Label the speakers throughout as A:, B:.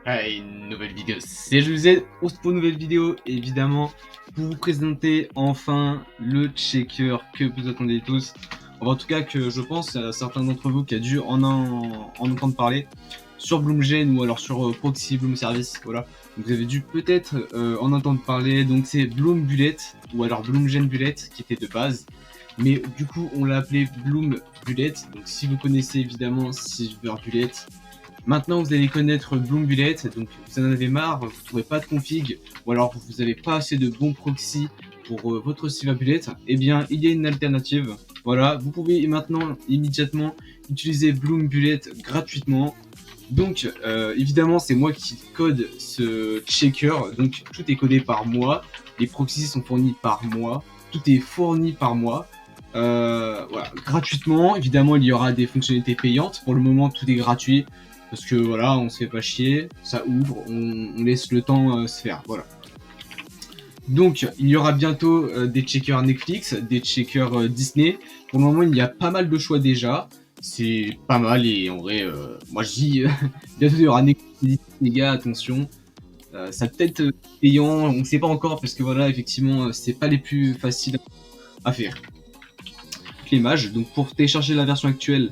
A: Allez, une nouvelle vidéo, c'est José, on se pour une nouvelle vidéo, évidemment, pour vous présenter enfin le checker que vous attendez tous. En tout cas, que je pense à certains d'entre vous qui a dû en entendre parler sur Bloomgen ou alors sur Proxy Bloom Service, voilà. Donc vous avez dû peut-être en entendre parler, donc c'est Bloom Bullet, ou alors Bloomgen Bullet, qui était de base. Mais du coup, on l'a appelé Bloom Bullet, donc si vous connaissez évidemment Silver Bullet, maintenant, vous allez connaître Bloom Bullet, donc vous en avez marre, vous ne trouvez pas de config, ou alors vous n'avez pas assez de bons proxys pour votre Silver Bullet, eh bien, il y a une alternative. Voilà, vous pouvez maintenant, immédiatement, utiliser Bloom Bullet gratuitement. Donc, évidemment, c'est moi qui code ce checker, donc tout est codé par moi, les proxys sont fournis par moi, tout est fourni par moi. Voilà, gratuitement, évidemment, il y aura des fonctionnalités payantes. Pour le moment, tout est gratuit. Parce que voilà, on se fait pas chier, ça ouvre, on laisse le temps se faire, voilà. Donc, il y aura bientôt des checkers Netflix, des checkers Disney. Pour le moment, il y a pas mal de choix déjà. C'est pas mal et en vrai, moi je dis, bientôt il y aura Netflix, les gars, attention. Ça peut être payant, on ne sait pas encore parce que voilà, effectivement, c'est pas les plus faciles à faire. Les mages, donc pour télécharger la version actuelle,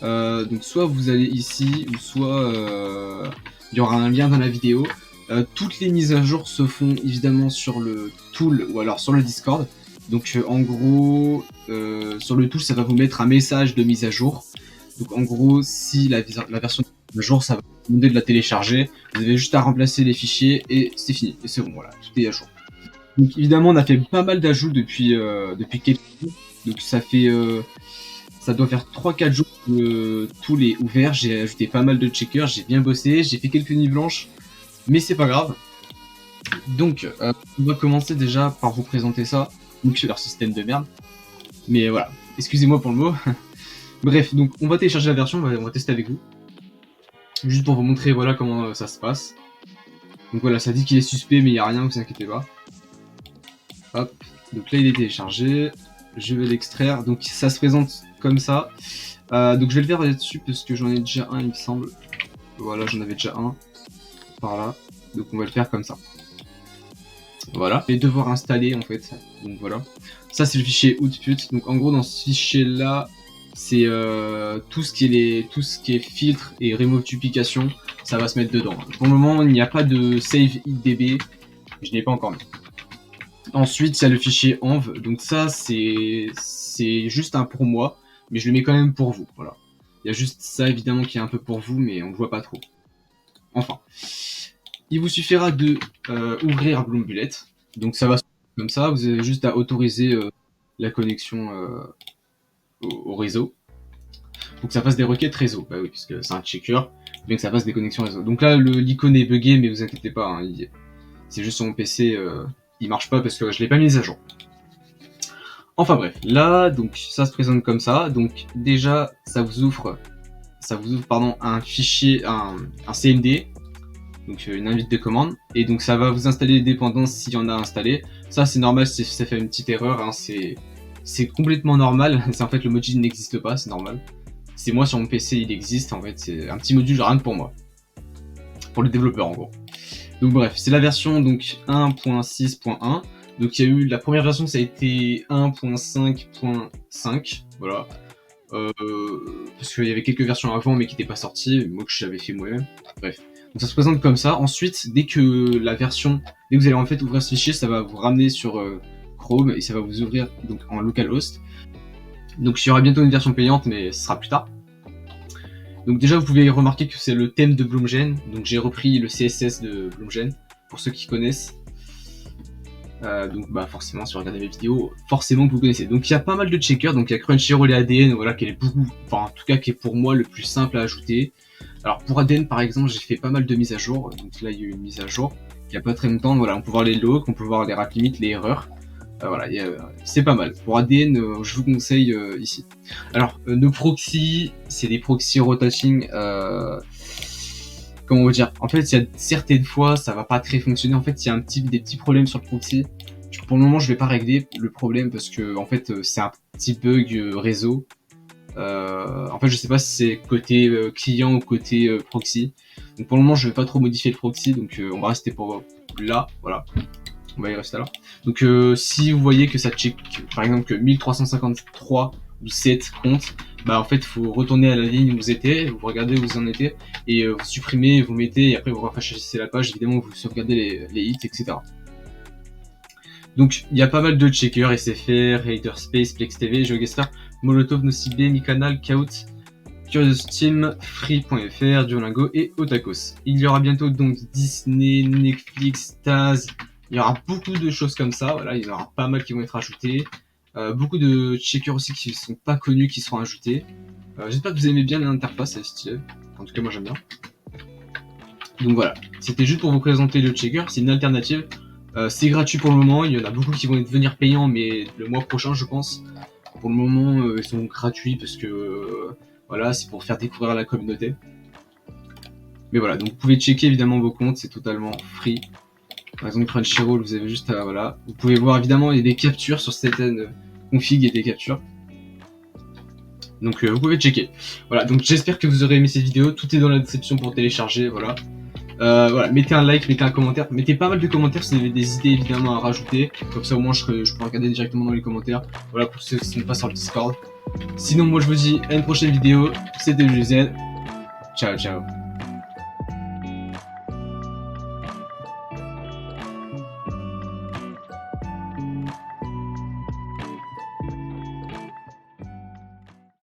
A: donc soit vous allez ici, ou soit il y aura un lien dans la vidéo. Toutes les mises à jour se font évidemment sur le tool ou alors sur le Discord. Donc en gros, sur le tool, ça va vous mettre un message de mise à jour. Donc en gros, si la version de jour, ça va vous demander de la télécharger. Vous avez juste à remplacer les fichiers et c'est fini. Et c'est bon, voilà, tout est à jour. Donc évidemment, on a fait pas mal d'ajouts depuis quelques jours. Donc ça doit faire 3-4 jours que tout est ouvert. J'ai ajouté pas mal de checkers, j'ai bien bossé, j'ai fait quelques nuits blanches, mais c'est pas grave. Donc, on va commencer déjà par vous présenter ça. Donc, c'est leur système de merde. Mais voilà, excusez-moi pour le mot. Bref, donc on va télécharger la version, on va tester avec vous. Juste pour vous montrer voilà comment ça se passe. Donc voilà, ça dit qu'il est suspect, mais il n'y a rien, vous inquiétez pas. Hop, donc là il est téléchargé. Je vais l'extraire. Donc ça se présente comme ça. Donc je vais le faire là-dessus parce que j'en ai déjà un, il me semble. Voilà, j'en avais déjà un par là. Donc on va le faire comme ça. Voilà. Et devoir installer en fait. Donc voilà. Ça c'est le fichier output. Donc en gros dans ce fichier là, c'est tout ce qui est filtre et remove duplication, ça va se mettre dedans. Pour le moment, il n'y a pas de save IDB. Je n'ai pas encore mis. Ensuite, il y a le fichier env. Donc ça, c'est juste un pour moi, mais je le mets quand même pour vous. Voilà. Il y a juste ça, évidemment, qui est un peu pour vous, mais on ne voit pas trop. Enfin. Il vous suffira de ouvrir Bloom Bullet. Donc ça va comme ça. Vous avez juste à autoriser la connexion au réseau. Pour que ça fasse des requêtes réseau. Bah oui, puisque c'est un checker. Bien que ça fasse des connexions réseau. Donc là, l'icône est buggé, mais vous inquiétez pas. Hein, c'est juste sur mon PC. Il marche pas parce que je l'ai pas mis à jour. Enfin bref, là, donc ça se présente comme ça. Donc déjà, ça vous ouvre un fichier, un CMD, donc une invite de commande, et donc ça va vous installer les dépendances s'il y en a installé. Ça c'est normal, ça fait une petite erreur, hein, c'est complètement normal. C'est en fait le module n'existe pas, c'est normal. C'est moi sur mon PC, il existe en fait, c'est un petit module rien que pour moi, pour le développeur en gros. Donc bref, c'est la version donc 1.6.1. Donc il y a eu la première version, ça a été 1.5.5, voilà. Parce qu'il y avait quelques versions avant mais qui n'étaient pas sorties, moi que j'avais fait moi-même. Bref. Donc ça se présente comme ça. Ensuite, dès que vous allez en fait ouvrir ce fichier, ça va vous ramener sur Chrome et ça va vous ouvrir donc en localhost. Donc il y aura bientôt une version payante, mais ce sera plus tard. Donc déjà, vous pouvez remarquer que c'est le thème de Bloomgen. Donc j'ai repris le CSS de Bloomgen, pour ceux qui connaissent. Donc bah forcément, si vous regardez mes vidéos, forcément que vous connaissez. Donc il y a pas mal de checkers. Donc il y a Crunchyroll et ADN, voilà, qui est beaucoup, enfin en tout cas qui est pour moi le plus simple à ajouter. Alors pour ADN par exemple, j'ai fait pas mal de mises à jour. Donc là il y a eu une mise à jour il y a pas très longtemps. Voilà, on peut voir les logs, on peut voir les rate limits, les erreurs. Voilà, c'est pas mal. Pour ADN, je vous conseille ici. Alors nos proxys, c'est des proxys rotating. Comment vous dire? En fait, il y a certaines fois, ça va pas très fonctionner. En fait, il y a des petits problèmes sur le proxy. Pour le moment, je vais pas régler le problème parce que en fait, c'est un petit bug réseau. En fait, je sais pas si c'est côté client ou côté proxy. Donc pour le moment, je vais pas trop modifier le proxy, donc on va rester pour là, voilà. On va y rester là. Donc si vous voyez que ça check, par exemple, que 1353 ou 7 compte, bah en fait, il faut retourner à la ligne où vous étiez, vous regardez où vous en étiez, et vous supprimez, vous mettez, et après vous rafraîchissez la page, évidemment, vous sauvegardez les hits, etc. Donc il y a pas mal de checkers, SFR, Raiderspace, PlexTV, GeoGuessr, Molotov, Nocibé, Micanal, Kaut, Curious Team, Free.fr, Duolingo et Otakos. Il y aura bientôt donc Disney, Netflix, Taz, il y aura beaucoup de choses comme ça, voilà, il y en aura pas mal qui vont être ajoutés. Beaucoup de checkers aussi qui ne sont pas connus qui seront ajoutés. J'espère que vous aimez bien l'interface, elle est stylée. En tout cas moi j'aime bien. Donc voilà, c'était juste pour vous présenter le checker, c'est une alternative. C'est gratuit pour le moment, il y en a beaucoup qui vont devenir payants, mais le mois prochain je pense. Pour le moment ils sont gratuits parce que voilà, c'est pour faire découvrir à la communauté. Mais voilà, donc vous pouvez checker évidemment vos comptes, c'est totalement free. Par exemple Crunchyroll, vous avez juste à voilà. Vous pouvez voir évidemment il y a des captures sur certaines configs et des captures. Donc vous pouvez checker. Voilà, donc j'espère que vous aurez aimé cette vidéo, tout est dans la description pour télécharger, voilà. Voilà, mettez un like, mettez un commentaire, mettez pas mal de commentaires si vous avez des idées évidemment à rajouter, comme ça au moins je peux regarder directement dans les commentaires, voilà pour ceux qui ne sont pas sur le Discord. Sinon moi je vous dis à une prochaine vidéo, c'était GZ, ciao ciao.